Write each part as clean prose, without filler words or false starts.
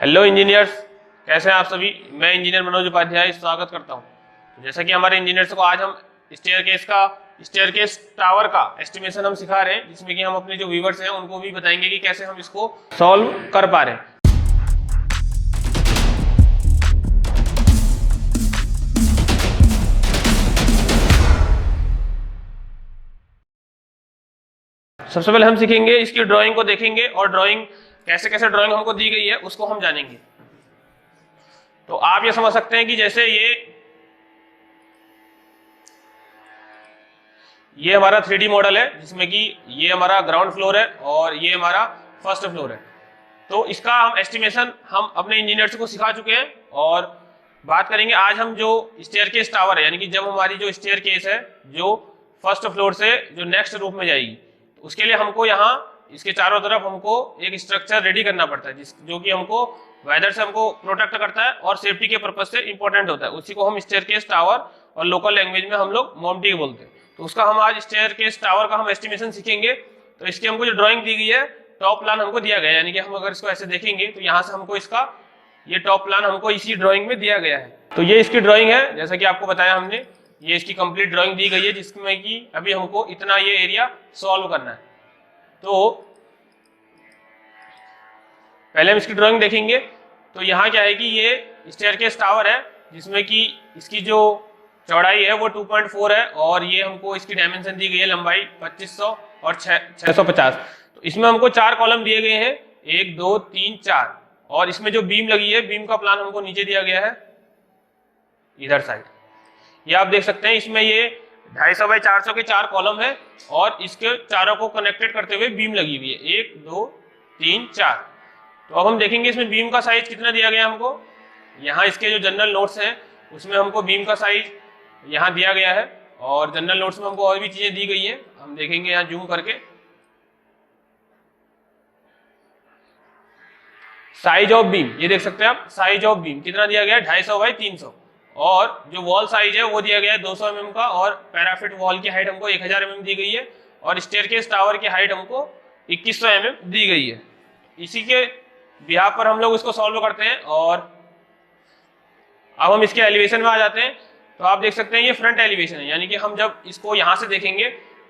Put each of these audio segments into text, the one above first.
Hello engineers, कैसे हैं आप सभी। मैं इंजीनियर मनोज उपाध्याय स्वागत करता हूं। जैसा कि हमारे इंजीनियर्स को आज हम स्टेयरकेस टावर का एस्टिमेशन हम सिखा रहे हैं, जिसमें कि हम अपने जो व्यूअर्स हैं उनको भी बताएंगे कि कैसे हम इसको सॉल्व कर पा रहे हैं। सबसे पहले हम सीखेंगे इसकी ड्राइंग को देखेंगे और ड्राइंग कैसे कैसे ड्राइंग हमको दी गई है उसको हम जानेंगे। तो आप ये समझ सकते हैं कि जैसे ये हमारा 3D मॉडल है, जिसमें कि ये हमारा ग्राउंड फ्लोर है और ये हमारा फर्स्ट फ्लोर है। तो इसका हम एस्टिमेशन हम अपने इंजीनियर्स को सिखा चुके हैं और बात करेंगे आज हम जो स्टेयरकेस टावर है, यानी कि जब हमारी जो स्टेयरकेस है जो फर्स्ट फ्लोर से जो नेक्स्ट रूफ में जाएगी, तो उसके लिए हमको यहाँ इसके चारों तरफ हमको एक स्ट्रक्चर रेडी करना पड़ता है जो कि हमको वेदर से हमको प्रोटेक्ट करता है और सेफ्टी के पर्पज से इंपॉर्टेंट होता है। उसी को हम स्टेयरकेस टावर और लोकल लैंग्वेज में हम लोग मोमटी बोलते हैं। तो उसका हम आज स्टेयरकेस टावर का हम एस्टिमेशन सीखेंगे। तो इसकी हमको जो ड्राइंग दी गई है, टॉप प्लान हमको दिया गया है, यानी कि हम अगर इसको ऐसे देखेंगे तो यहाँ से हमको इसका ये टॉप प्लान हमको इसी ड्राइंग में दिया गया है। तो ये इसकी ड्राइंग है, जैसा कि आपको बताया हमने, ये इसकी कंप्लीट ड्राइंग दी गई है, जिसमें कि अभी हमको इतना ये एरिया सॉल्व करना है। तो पहले हम इसकी ड्राइंग देखेंगे। तो यहाँ क्या है कि ये स्टेयरकेस टावर है, जिसमें कि इसकी जो चौड़ाई है वो 2.4 है और ये हमको इसकी डायमेंशन दी गई है, लंबाई 2500 और 650। तो इसमें हमको 4 कॉलम दिए गए हैं, 1 2 3 4, और इसमें जो बीम लगी है, बीम का प्लान हमको नीचे दिया गया है इधर साइड। ये आप देख सकते हैं, इसमें ये 250 बाई 400 के 4 कॉलम है और इसके चारों को कनेक्टेड करते हुए बीम लगी हुई है, 1 2 3 4। तो अब हम देखेंगे इसमें बीम का साइज कितना दिया गया हमको। यहाँ इसके जो जनरल नोट्स हैं उसमें हमको बीम का साइज यहाँ दिया गया है और जनरल नोट्स में हमको और भी चीजें दी गई है, हम देखेंगे यहाँ जूम करके। साइज ऑफ बीम ये देख सकते हैं आप, साइज ऑफ बीम कितना दिया गया है, 250 बाई 300। और जो वॉल साइज है वो दिया गया है 200 mm का, और पैराफिट वॉल की हाइट हमको 1000 mm दी गई है और स्टेयरकेस टावर की हाइट हमको 2100 mm दी गई है। इसी के बिहार पर हम लोग इसको सॉल्व करते हैं और अब हम इसके एलिवेशन में आ जाते हैं। तो आप देख सकते हैं ये फ्रंट एलिवेशन है, यानी कि हम जब इसको यहाँ से देखेंगे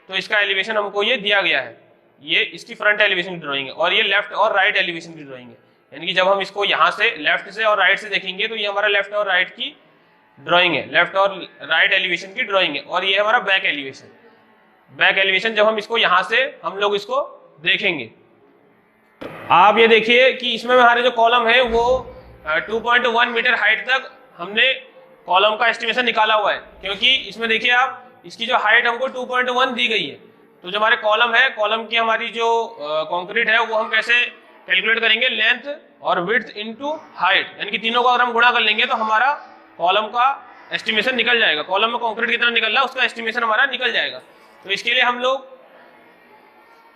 तो इसका एलिवेशन हमको ये दिया गया है, ये इसकी फ्रंट एलिवेशन की ड्राइंग है। और ये लेफ्ट और राइट एलिवेशन की ड्राइंग है, यानी कि जब हम इसको यहाँ से लेफ्ट से और राइट से देखेंगे तो ये हमारा लेफ्ट और राइट की ड्राइंग है, लेफ्ट और राइट एलिवेशन की ड्राइंग है। और ये हमारा बैक एलिवेशन, बैक एलिवेशन जब हम इसको यहाँ से हम लोग इसको देखेंगे। आप ये देखिए कि इसमें हमारे जो कॉलम है वो 2.1 मीटर हाइट तक हमने कॉलम का एस्टिमेशन निकाला हुआ है, क्योंकि इसमें देखिए आप इसकी जो हाइट हमको 2.1 दी गई है। तो जो हमारे कॉलम है, कॉलम की हमारी जो कंक्रीट है वो हम कैसे कैलकुलेट करेंगे, लेंथ और विड्थ इनटू हाइट, यानी कि तीनों को अगर हम गुणा कर लेंगे तो हमारा कॉलम का एस्टिमेशन निकल जाएगा। कॉलम में कंक्रीट कितना निकल रहा है उसका एस्टिमेशन हमारा निकल जाएगा। तो इसके लिए हम लोग,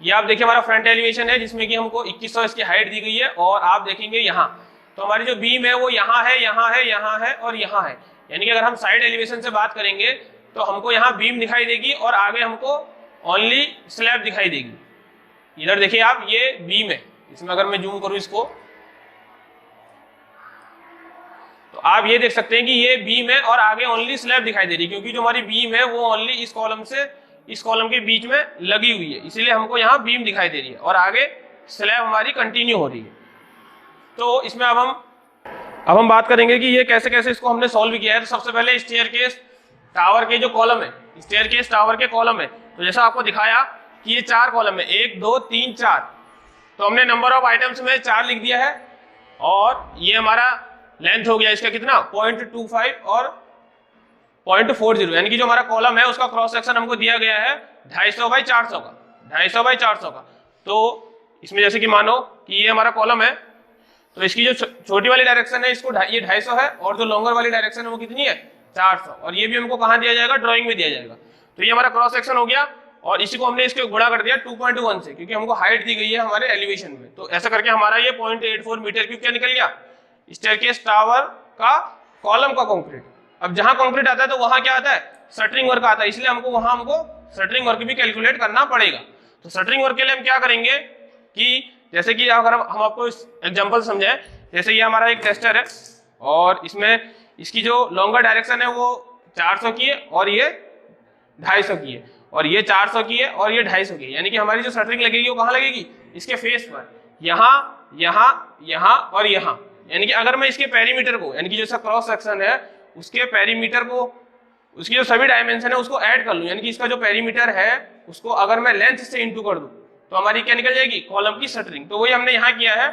ये आप देखिए हमारा फ्रंट एलिवेशन है, जिसमें कि हमको 2100 इसकी हाइट दी गई है। और आप देखेंगे यहाँ तो हमारी जो बीम है वो यहाँ है, यहाँ है, यहाँ है और यहाँ है, यानी कि अगर हम साइड एलिवेशन से बात करेंगे तो हमको यहाँ बीम दिखाई देगी और आगे हमको ओनली स्लैब दिखाई देगी। इधर देखिए आप, ये बीम है, इसमें अगर मैं जूम करूँ इसको तो आप ये देख सकते हैं कि ये बीम है और आगे ओनली स्लैब दिखाई दे रही है, क्योंकि जो हमारी बीम है वो ओनली इस कॉलम से इस कॉलम के बीच में लगी हुई है, इसीलिए हमको यहाँ बीम दिखाई दे रही है और आगे स्लैब हमारी कंटिन्यू हो रही है। तो इसमें अब हम बात करेंगे कि ये कैसे कैसे इसको हमने सॉल्व किया है। तो सबसे पहले स्टेयरकेस टावर के जो कॉलम है, स्टेयरकेस टावर के कॉलम है, तो जैसा आपको दिखाया कि ये 4 कॉलम है, 1 2 3 4। तो हमने नंबर ऑफ आइटम्स में 4 लिख दिया है और ये हमारा लेंथ हो गया इसका कितना, 0.25 और 0.40, यानी कि जो हमारा कॉलम है उसका क्रॉस सेक्शन हमको दिया गया है 250 बाई 400 का, 250 बाई 400 का। तो इसमें जैसे कि मानो कि ये हमारा कॉलम है, तो इसकी जो छोटी वाली डायरेक्शन है इसको ये 250 है और जो लॉन्गर वाली डायरेक्शन है वो कितनी है, 400। और ये भी हमको कहाँ दिया जाएगा, ड्राइंग में दिया जाएगा। तो ये हमारा क्रॉस सेक्शन हो गया और इसी को हमने इसके गुणा कर दिया 2.1 से, क्योंकि हमको हाइट दी गई है हमारे एलिवेशन में। तो ऐसा करके हमारा ये 0.84 मीटर क्यूब क्या निकल गया, स्टेयरकेस टावर का कॉलम का कंक्रीट। अब जहां कंक्रीट आता है तो वहां क्या आता है, शटरिंग वर्क आता है, इसलिए हमको वहां शटरिंग वर्क भी कैलकुलेट करना पड़ेगा। तो शटरिंग वर्क के लिए हम क्या करेंगे कि जैसे कि अगर हम आपको एग्जांपल समझाएं, जैसे ये हमारा एक टेस्टर है और इसमें इसकी जो लॉन्गर डायरेक्शन है वो 400 की है और ये 250 की है, और ये 400 की है और ये 250 की है, यानी कि हमारी जो शटरिंग लगेगी वो कहाँ लगेगी, इसके फेस पर, यहाँ यहाँ यहाँ और यहाँ। यानी कि अगर मैं इसके पेरीमीटर को, यानी कि जो इसका क्रॉस सेक्शन है उसके पेरीमीटर को, उसकी जो सभी डायमेंशन है उसको ऐड कर लूं, यानी कि इसका जो पेरीमीटर है उसको अगर मैं लेंथ से इंटू कर दूं तो हमारी क्या निकल जाएगी, कॉलम की शटरिंग। तो वही हमने यहाँ किया है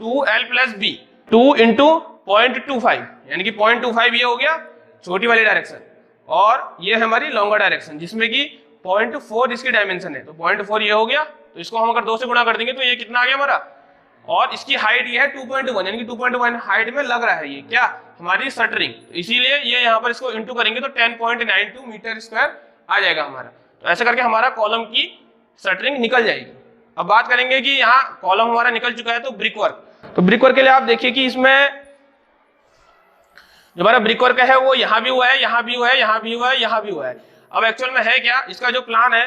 2L + B, 2 × 0.25, यानी कि 0.25 ये हो गया छोटी वाली डायरेक्शन, और ये है हमारी लॉन्गर डायरेक्शन जिसमें कि 0.4 इसकी डायमेंशन है, तो 0.4 ये हो गया। तो इसको हम अगर 2 से गुणा कर देंगे तो ये कितना आ गया हमारा, और इसकी हाइट ये है 2.1, यानी कि 2.1 हाइट में लग रहा है ये क्या, हमारी शटरिंग। तो इसीलिए ये यहाँ पर इसको इंटू करेंगे तो 10.92 मीटर स्क्वायर आ जाएगा हमारा। तो ऐसे करके हमारा कॉलम की शटरिंग निकल जाएगी। अब बात करेंगे कि यहाँ कॉलम हमारा निकल चुका है तो ब्रिक वर्क। तो ब्रिक वर्क के लिए आप देखिए कि इसमें जो हमारा ब्रिक वर्क है वो यहाँ भी हुआ है, यहाँ भी हुआ है, यहाँ भी हुआ है, यहाँ भी हुआ है। अब एक्चुअल में है क्या, इसका जो प्लान है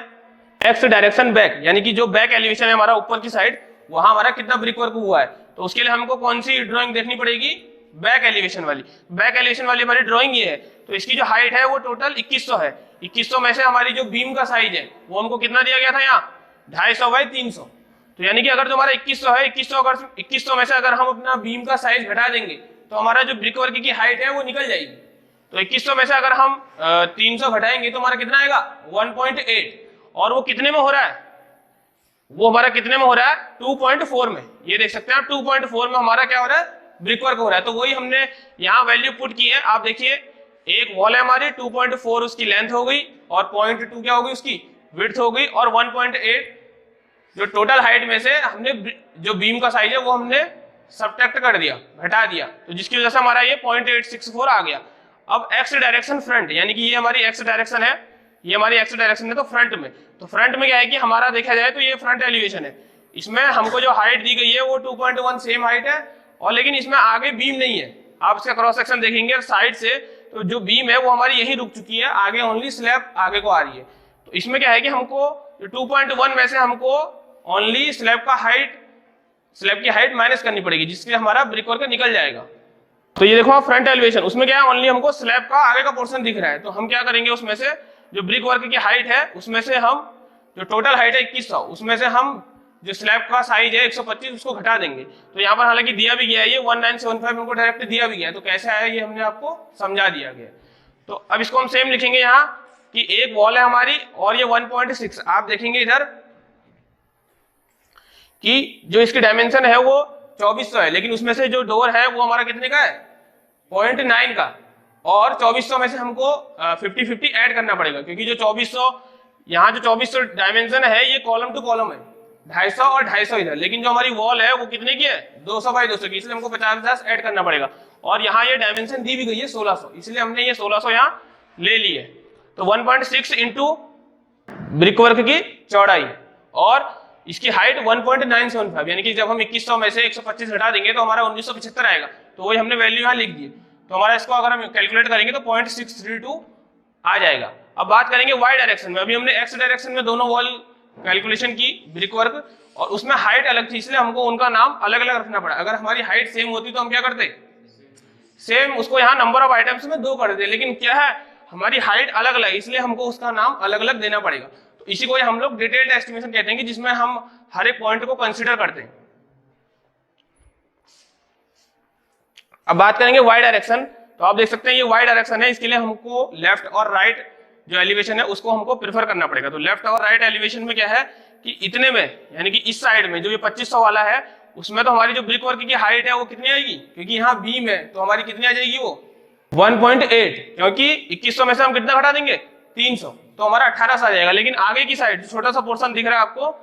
एक्स डायरेक्शन बैक, यानी कि जो बैक एलिवेशन है हमारा ऊपर की साइड, वहां हमारा कितना ब्रिक वर्क हुआ है। तो उसके लिए हमको कौन सी ड्राइंग देखनी पड़ेगी, बैक एलिवेशन वाली। बैक एलिवेशन वाली हमारी ड्राइंग ये है। तो इसकी जो हाइट है वो टोटल 2100 है। 2100 में से हमारी जो बीम का साइज है वो हमको कितना दिया गया था, यहाँ 250 बाई 300। तो यानी कि अगर जो हमारा 2100 है, 2100 में से अगर हम अपना बीम का साइज घटा देंगे तो हमारा जो ब्रिक वर्क की हाइट है वो निकल जाएगी। तो 2100 में से अगर हम 300 घटाएंगे तो हमारा कितना आएगा, 1.8। और वो कितने में हो रहा है, वो हमारा कितने में हो रहा है, 2.4 में। ये देख सकते हैं आप 2.4 में हमारा क्या हो रहा है, ब्रिक वर्क हो रहा है। तो वही हमने यहाँ वैल्यू पुट की है। आप देखिए एक वॉल है हमारी, 2.4 उसकी लेंथ हो गई और 0.2 क्या हो गई, उसकी विड्थ हो गई, और 1.8 जो टोटल हाइट में से हमने जो बीम का साइज है वो हमने सब्ट्रैक्ट कर दिया, घटा दिया। तो जिसकी वजह से हमारा ये 0.864 आ गया। अब एक्स डायरेक्शन फ्रंट, यानी कि ये हमारी एक्स डायरेक्शन है, ये हमारी एक्स डायरेक्शन है। तो फ्रंट में, तो फ्रंट में क्या है कि हमारा देखा जाए तो ये फ्रंट एलिवेशन है। इसमें हमको जो हाइट दी गई है वो 2.1 सेम हाइट है, और लेकिन इसमें आगे बीम नहीं है। आप इसका क्रॉस सेक्शन देखेंगे साइड से तो जो बीम है वो हमारी यही रुक चुकी है, आगे ओनली स्लैब आगे को आ रही है। तो इसमें क्या है कि हमको 2.1 में से हमको ओनली स्लैब की हाइट माइनस करनी पड़ेगी, जिससे हमारा ब्रिक वर्क निकल जाएगा। तो ये देखो आप फ्रंट एलिवेशन, उसमें क्या है, ओनली हमको स्लैब का आगे का पोर्शन दिख रहा है। तो हम क्या करेंगे, उसमें से जो ब्रिक वर्क की हाइट है उसमें से हम जो टोटल हाइट है 2100, उसमें से हम जो स्लैब का साइज है 125 उसको घटा देंगे। तो यहाँ पर हालांकि दिया भी गया है ये 1975 हमको डायरेक्ट दिया भी गया है। तो कैसे आया ये हमने आपको समझा दिया गया। तो अब इसको हम सेम लिखेंगे यहाँ कि एक वॉल है हमारी और ये 1.6। आप देखेंगे इधर कि जो इसकी डायमेंशन है वो 2400 है, लेकिन उसमें से जो डोर है वो हमारा कितने का है, 0.9 का, और 2400 में से हमको 50-50 ऐड करना पड़ेगा, क्योंकि जो 2400 यहाँ जो 2400 डायमेंशन है ये कॉलम टू कॉलम है, 250 और 250 इधर, लेकिन जो हमारी वॉल है वो कितने की है, 200 बाई 200 की, इसलिए हमको 50-50 ऐड करना पड़ेगा। और यहाँ ये डायमेंशन दी भी गई है 1600, इसलिए हमने ये 1600 यहाँ ले ली है। तो 1.6 इंटू ब्रिक वर्क की चौड़ाई और इसकी हाइट 1.975, यानी कि जब हम 2100 में से 125 घटा देंगे तो हमारा 1975 आएगा। तो वही हमने वैल्यू यहाँ लिख दी। तो हमारा इसको अगर हम कैलकुलेट करेंगे तो 0.632 आ जाएगा। अब बात करेंगे वाई डायरेक्शन में। अभी हमने एक्स डायरेक्शन में दोनों वॉल कैलकुलेशन की ब्रिक वर्क, और उसमें हाइट अलग थी, इसलिए हमको उनका नाम अलग अलग रखना पड़ा। अगर हमारी हाइट सेम होती तो हम क्या करते, सेम उसको यहाँ नंबर ऑफ आइटम्स में 2 कर देते, लेकिन क्या है हमारी हाइट अलग अलग, इसलिए हमको उसका नाम अलग अलग देना पड़ेगा। तो इसी को हम लोग डिटेल्ड एस्टिमेशन कहते हैं, कि जिसमें हम हर एक पॉइंट को कंसीडर करते हैं। अब बात करेंगे वाई डायरेक्शन। तो आप देख सकते हैं ये वाई डायरेक्शन है, इसके लिए हमको लेफ्ट और राइट जो एलिवेशन है उसको हमको प्रेफर करना पड़ेगा। तो लेफ्ट और राइट एलिवेशन में क्या है कि इतने में, यानी कि इस साइड में जो ये 2500 वाला है उसमें तो हमारी जो ब्रिक वर्क की हाइट है वो कितनी आएगी, क्योंकि यहाँ बीम है तो हमारी कितनी आ जाएगी वो 1.8, क्योंकि 2100 में से हम कितना घटा देंगे 300, तो हमारा 1800 आ जाएगा। लेकिन आगे की साइड छोटा सा पोर्शन दिख रहा है आपको,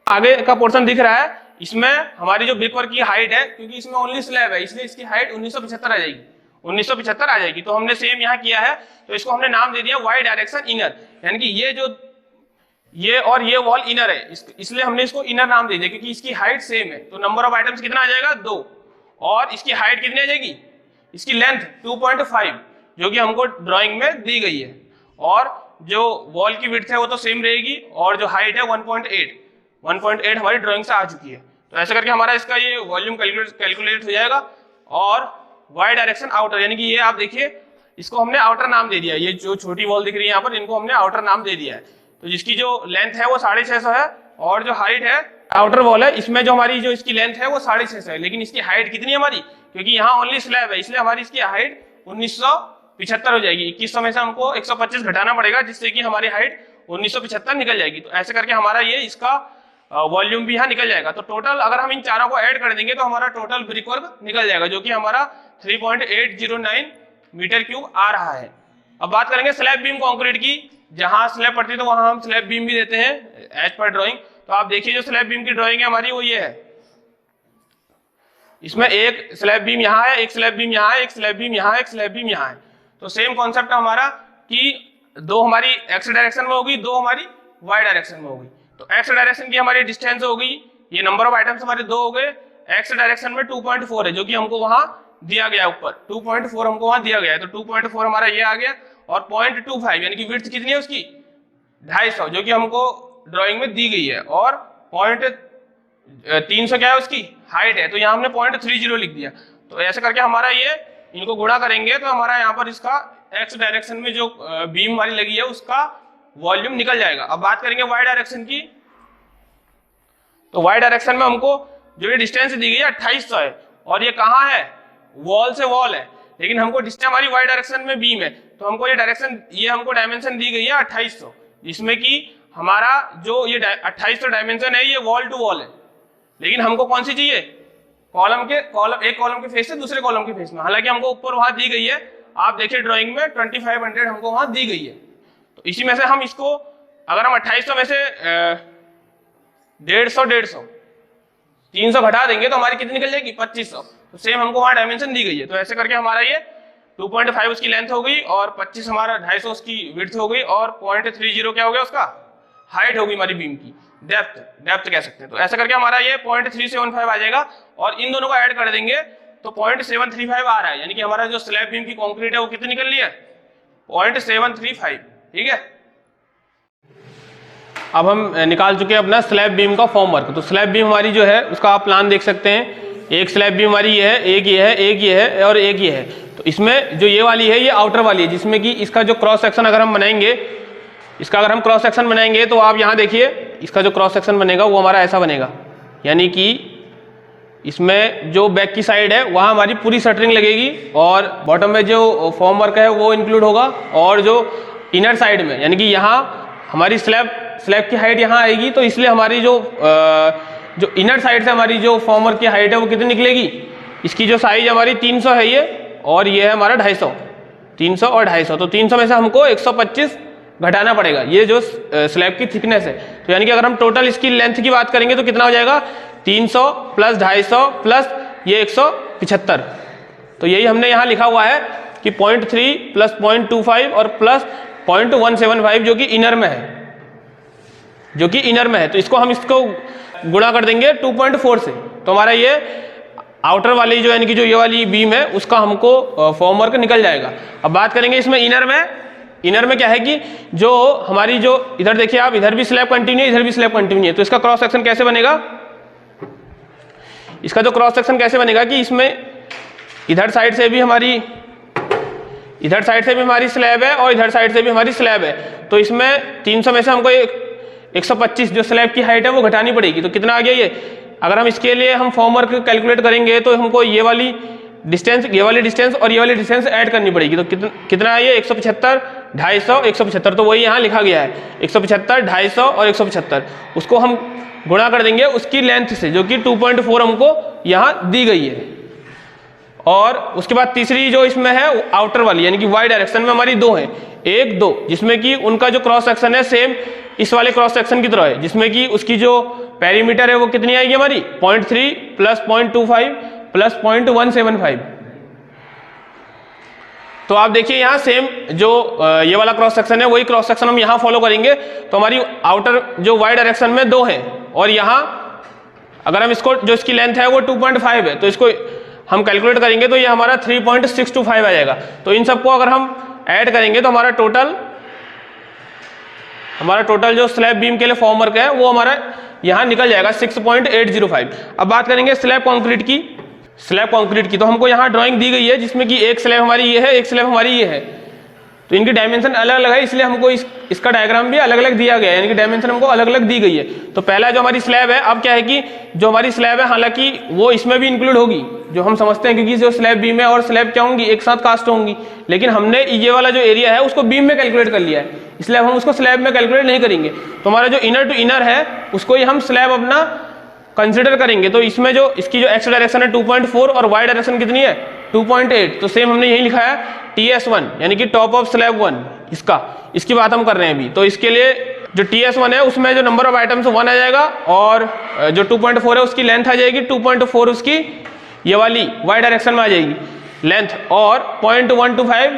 आगे का पोर्शन दिख रहा है, इसमें हमारी जो ब्रिक वर्क की हाइट है, क्योंकि इसमें ओनली स्लैब है इसलिए इसकी हाइट 1975 आ जाएगी, 1975 आ जाएगी। तो हमने सेम यहाँ किया है, तो इसको हमने नाम दे दिया वाई डायरेक्शन इनर, यानी कि ये जो ये और ये वॉल इनर है, इसलिए हमने इसको इनर नाम दे दिया, क्योंकि इसकी हाइट सेम है। तो नंबर ऑफ आइटम्स कितना आ जाएगा 2, और इसकी हाइट कितनी आ जाएगी, इसकी लेंथ 2.5 जो कि हमको ड्राइंग में दी गई है, और जो वॉल की विड्थ है वो तो सेम रहेगी, और जो हाइट है 1.8 हमारी ड्राइंग से आ चुकी है। तो ऐसे करके हमारा इसका ये वॉल्यूम कैलकुलेट हो जाएगा। और वाई डायरेक्शन आउटर, यानी कि ये आप देखिए इसको हमने आउटर नाम दे दिया है, ये जो छोटी वॉल दिख रही है यहाँ पर इनको हमने आउटर नाम दे दिया है। तो जिसकी जो लेंथ है वो 650 है और जो हाइट है आउटर वॉल है इसमें जो हमारी जो इसकी लेंथ है वो 650 है, लेकिन इसकी हाइट कितनी है हमारी, क्योंकि यहाँ ओनली स्लैब है इसलिए हमारी इसकी हाइट 1975 हो जाएगी। 2100 में से हमको 125 घटाना पड़ेगा जिससे कि हमारी हाइट 1975 निकल जाएगी। तो ऐसे करके हमारा ये इसका वॉल्यूम भी यहाँ निकल जाएगा। तो टोटल अगर हम इन चारों को ऐड कर देंगे तो हमारा टोटल ब्रिक वर्क निकल जाएगा जो कि हमारा 3.809 मीटर क्यूब आ रहा है। अब बात करेंगे स्लैब बीम कंक्रीट की। जहां स्लैब पड़ती है तो वहां हम स्लैब बीम भी देते हैं एज पर ड्राइंग। तो आप देखिए जो स्लैब बीम की ड्राइंग है हमारी वो ये है, इसमें एक स्लैब बीम यहाँ है, एक स्लैब बीम यहाँ है, एक स्लैब बीम यहाँ है, एक स्लैब बीम यहाँ है। तो सेम कॉन्सेप्ट है हमारा कि दो हमारी एक्स डायरेक्शन में होगी, दो हमारी वाई डायरेक्शन में होगी। तो एक्स डायरेक्शन की हमारी डिस्टेंस होगी, ये नंबर ऑफ आइटम्स हमारे 2 हो गए। एक्स डायरेक्शन में 2.4 है जो कि हमको वहां दिया गया, ऊपर 2.4 हमको वहां दिया गया है। तो 2.4 हमारा ये आ गया और 0.25 यानी कि विड्थ कितनी है उसकी 250 जो कि हमको ड्राइंग में दी गई है, और 300 क्या है उसकी हाइट है, तो यहाँ हमने 0.30 लिख दिया। तो ऐसे करके हमारा ये इनको गुणा करेंगे तो हमारा यहाँ पर इसका एक्स डायरेक्शन में जो बीम वाली लगी है उसका वॉल्यूम निकल जाएगा। अब बात करेंगे वाई डायरेक्शन की। तो वाई डायरेक्शन में हमको जो ये डिस्टेंस दी गई है 2800 है और ये कहाँ है, वॉल से वॉल है, लेकिन हमको डिस्टेंस हमारी वाई डायरेक्शन में बीम है तो हमको ये डायरेक्शन, ये हमको डायमेंशन दी गई है 2800, जिसमें कि हमारा जो ये 2800 डायमेंशन है ये वॉल टू वॉल है। लेकिन हमको कौन सी चाहिए, एक कॉलम के फेस से दूसरे कॉलम के फेस में। हालांकि हमको ऊपर वहां दी गई है, आप देखिए ड्राइंग में 2500 हमको वहां दी गई है। तो इसी में से हम इसको अगर हम 2800 में से 150 300 घटा देंगे तो हमारी कितनी निकल जाएगी 2500। तो सेम हमको वहां डायमेंशन दी गई है। तो ऐसे करके हमारा ये 2.5 उसकी लेंथ हो गई और 25 हमारा 250 उसकी विड्थ हो गई और 0.30 क्या हो गया उसका हाइट होगी हमारी बीम की, डेप्थ कह सकते हैं। तो ऐसा करके हमारा ये 0.375 आ जाएगा और इन दोनों को ऐड कर देंगे तो 0.735 आ रहा है, यानी कि हमारा जो स्लैब बीम की कंक्रीट है वो कितनी निकल रही है 0.735। ठीक है, अब हम निकाल चुके हैं अपना स्लैब बीम का फॉर्म वर्क। तो स्लैब बीम हमारी जो है उसका आप प्लान देख सकते हैं, एक स्लैब बीम हमारी ये है, एक ये है, एक ये है और एक ये है। तो इसमें जो ये वाली है ये आउटर वाली है, जिसमें कि इसका जो क्रॉस सेक्शन अगर हम बनाएंगे, इसका अगर हम क्रॉस सेक्शन बनाएंगे तो आप यहाँ देखिए इसका जो क्रॉस सेक्शन बनेगा वो हमारा ऐसा बनेगा, यानी कि इसमें जो बैक की साइड है वहाँ हमारी पूरी शटरिंग लगेगी और बॉटम में जो फॉर्म वर्क है वो इंक्लूड होगा, और जो इनर साइड में यानी कि यहाँ हमारी स्लैब की हाइट यहाँ आएगी। तो इसलिए हमारी जो इनर साइड से हमारी जो फॉर्म वर्क की हाइट है वो कितनी निकलेगी, इसकी जो साइज हमारी 300 है ये, और ये है हमारा 250, 300 और 250। तो 300 में से हमको 125 घटाना पड़ेगा, ये जो स्लैब की थिकनेस है। तो यानी कि अगर हम टोटल इसकी लेंथ की बात करेंगे तो कितना हो जाएगा 300 प्लस 250 प्लस ये 175। तो यही हमने यहाँ लिखा हुआ है कि 0.3 प्लस 0.25 और प्लस 0.175 जो कि इनर में है, तो इसको हम इसको गुणा कर देंगे 2.4 से। तो हमारा ये आउटर वाली जो यानी कि जो ये वाली बीम है उसका हमको फॉर्म वर्क निकल जाएगा। अब बात करेंगे इसमें इनर में क्या है कि जो हमारी जो इधर देखिए आप, इधर भी स्लैब कंटिन्यू है, इधर भी स्लैब कंटिन्यू है। तो इसका क्रॉस सेक्शन कैसे बनेगा, इसका जो क्रॉस सेक्शन कैसे बनेगा कि इसमें इधर साइड से भी हमारी स्लैब है और इधर साइड से भी हमारी स्लैब है। तो इसमें 300 में से हमको 125 जो स्लैब की हाइट है वो घटानी पड़ेगी। तो कितना आ गया ये, अगर हम इसके लिए हम फॉर्म वर्क कैलकुलेट करेंगे तो हमको ये वाली डिस्टेंस और ये वाली डिस्टेंस ऐड करनी पड़ेगी। तो कितना है ये 175, 250, 175। तो वही यहाँ लिखा गया है 175, 250 और 175। उसको हम गुणा कर देंगे उसकी लेंथ से जो कि 2.4 हमको यहाँ दी गई है। और उसके बाद तीसरी जो इसमें है आउटर वाली यानी कि वाई डायरेक्शन में हमारी 2 है, 1, 2, जिसमें कि उनका जो क्रॉस सेक्शन है सेम इस वाले क्रॉस सेक्शन की तरह है, जिसमें कि उसकी जो पेरीमीटर है वो कितनी आएगी हमारी 0.3 प्लस 0.25 प्लस 0.175। तो आप देखिए यहाँ सेम जो ये वाला क्रॉस सेक्शन है वही क्रॉस सेक्शन हम यहाँ फॉलो करेंगे। तो हमारी आउटर जो वाई डायरेक्शन में 2 है और यहाँ अगर हम इसको जो इसकी लेंथ है वो 2.5 है, तो इसको हम कैलकुलेट करेंगे तो ये हमारा 3.625 आ जाएगा। तो इन सबको अगर हम ऐड करेंगे तो हमारा टोटल जो स्लैब बीम के लिए फॉर्म वर्क है वो हमारा यहाँ निकल जाएगा 6.805। अब बात करेंगे स्लैब कंक्रीट की। स्लैब कंक्रीट की तो हमको यहाँ ड्राइंग दी गई है जिसमें कि एक स्लैब हमारी ये है, एक स्लैब हमारी ये है, तो इनकी डायमेंशन अलग अलग है, इसलिए हमको इसका डायग्राम भी अलग अलग दिया गया है, यानी कि डायमेंशन हमको अलग अलग दी गई है। तो पहला जो हमारी स्लैब है, अब क्या है कि जो हमारी स्लैब है हालांकि वो इसमें भी इंक्लूड होगी, जो हम समझते हैं, क्योंकि जो स्लैब बीम है और स्लैब क्या होंगी, एक साथ कास्ट होंगी, लेकिन हमने ये वाला जो एरिया है उसको बीम में कैलकुलेट कर लिया है, इसलिए हम उसको स्लैब में कैलकुलेट नहीं करेंगे। तो हमारा जो इनर टू इनर है उसको ही हम स्लैब अपना कंसिडर करेंगे। तो इसमें जो इसकी जो एक्स डायरेक्शन है 2.4 और वाई डायरेक्शन कितनी है 2.8, तो सेम हमने यही लिखा है TS1 यानी कि टॉप ऑफ स्लैब 1, इसकी बात हम कर रहे हैं अभी। तो इसके लिए जो TS1 है उसमें जो नंबर ऑफ आइटम्स 1 आ जाएगा और जो 2.4 है उसकी लेंथ आ जाएगी 2.4, उसकी ये वाली वाई डायरेक्शन में आ जाएगी लेंथ, और 0.125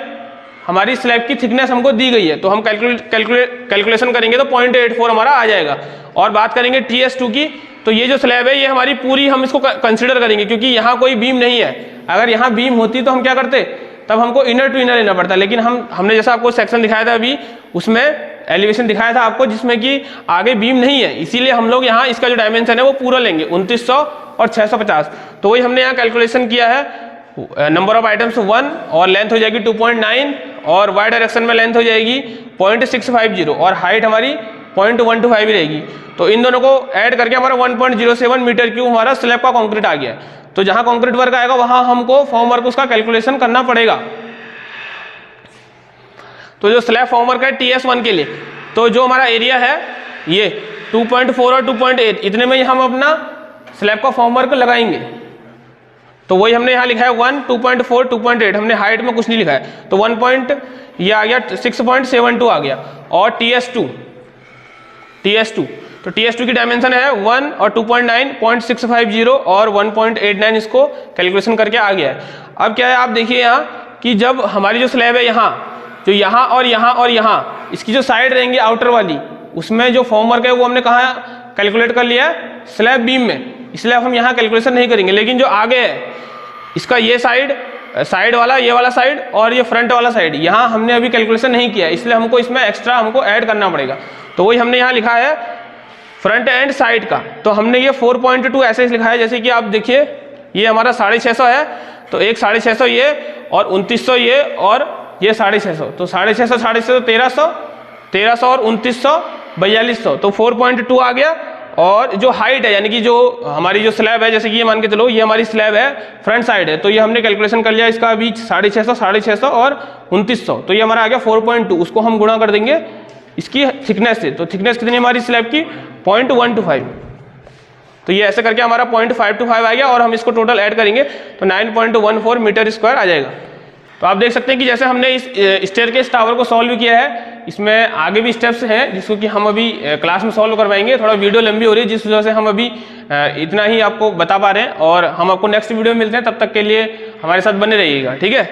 हमारी स्लैब की थिकनेस हमको दी गई है, तो हम कैलकुलेशन करेंगे तो 0.84 हमारा आ जाएगा। और बात करेंगे TS2 की, तो ये जो स्लैब है ये हमारी पूरी हम इसको कंसिडर करेंगे, क्योंकि यहाँ कोई बीम नहीं है। अगर यहाँ बीम होती तो हम क्या करते, तब हमको इनर टू इनर लेना पड़ता, लेकिन हमने जैसा आपको सेक्शन दिखाया था अभी, उसमें एलिवेशन दिखाया था आपको जिसमें कि आगे बीम नहीं है, इसीलिए हम लोग यहाँ इसका जो डायमेंशन है वो पूरा लेंगे 2900 और 650। तो वही हमने यहाँ कैलकुलेशन किया है, नंबर ऑफ आइटम्स 1 और लेंथ हो जाएगी 2.9 और वाई डायरेक्शन में लेंथ हो जाएगी 0.650 और हाइट हमारी 0.125 रहेगी। तो इन दोनों को ऐड करके हमारा 1.07 मीटर क्यूब हमारा स्लैब का कंक्रीट आ गया। तो जहां कंक्रीट वर्क आएगा वहां हमको फॉर्म वर्क उसका कैलकुलेशन करना पड़ेगा। तो जो स्लैब फॉर्म वर्क है TS1 के लिए, तो जो हमारा एरिया है ये 2.4 और 2.8 इतने में ही हम अपना स्लैब का फॉर्म वर्क लगाएंगे। तो वही हमने यहाँ लिखा है 1, 2.4, 2.8, हमने हाइट में कुछ नहीं लिखा है, तो 1 ये आ गया 6.72 आ गया। और TS2 तो TS2 की डायमेंशन है 1 और 2.9, 0.650 और 1.89, इसको कैलकुलेशन करके आ गया है। अब क्या है आप देखिए यहाँ कि जब हमारी जो स्लैब है यहाँ, जो यहाँ और यहाँ और यहाँ, इसकी जो साइड रहेंगी आउटर वाली, उसमें जो फॉर्म वर्क है वो हमने कहाँ कैलकुलेट कर लिया है, स्लैब बीम में, इसलिए हम यहाँ कैलकुलेशन नहीं करेंगे। लेकिन जो आगे है इसका ये साइड वाला, ये वाला साइड और ये फ्रंट वाला साइड, यहाँ हमने अभी कैलकुलेशन नहीं किया, इसलिए हमको इसमें एक्स्ट्रा हमको ऐड करना पड़ेगा। तो वही हमने यहाँ लिखा है फ्रंट एंड साइड का, तो हमने ये 4.2 ऐसे लिखा है, जैसे कि आप देखिए ये हमारा 650 है, तो एक 650 ये और 2900 ये और ये 650, तो 650 1300 और 2900 4200, तो 4.2 आ गया। और जो हाइट है यानी कि जो हमारी जो स्लैब है, जैसे कि ये मान के चलो ये हमारी स्लैब है फ्रंट साइड है, तो ये हमने कैलकुलेशन कर लिया इसका अभी 650 और 2900, तो ये हमारा आ गया 4.2, उसको हम गुणा कर देंगे इसकी थिकनेस से। तो थिकनेस कितनी हमारी स्लैब की 0.125, तो ये ऐसे करके हमारा 0.525 आ गया और हम इसको टोटल ऐड करेंगे तो 9.14 मीटर स्क्वायर आ जाएगा। तो आप देख सकते हैं कि जैसे हमने इस स्टेयरकेस टावर को सॉल्व किया है, इसमें आगे भी स्टेप्स हैं जिसको कि हम अभी क्लास में सॉल्व करवाएंगे। थोड़ा वीडियो लंबी हो रही है जिस वजह से हम अभी इतना ही आपको बता पा रहे हैं, और हम आपको नेक्स्ट वीडियो में मिलते हैं। तब तक के लिए हमारे साथ बने रहिएगा, ठीक है।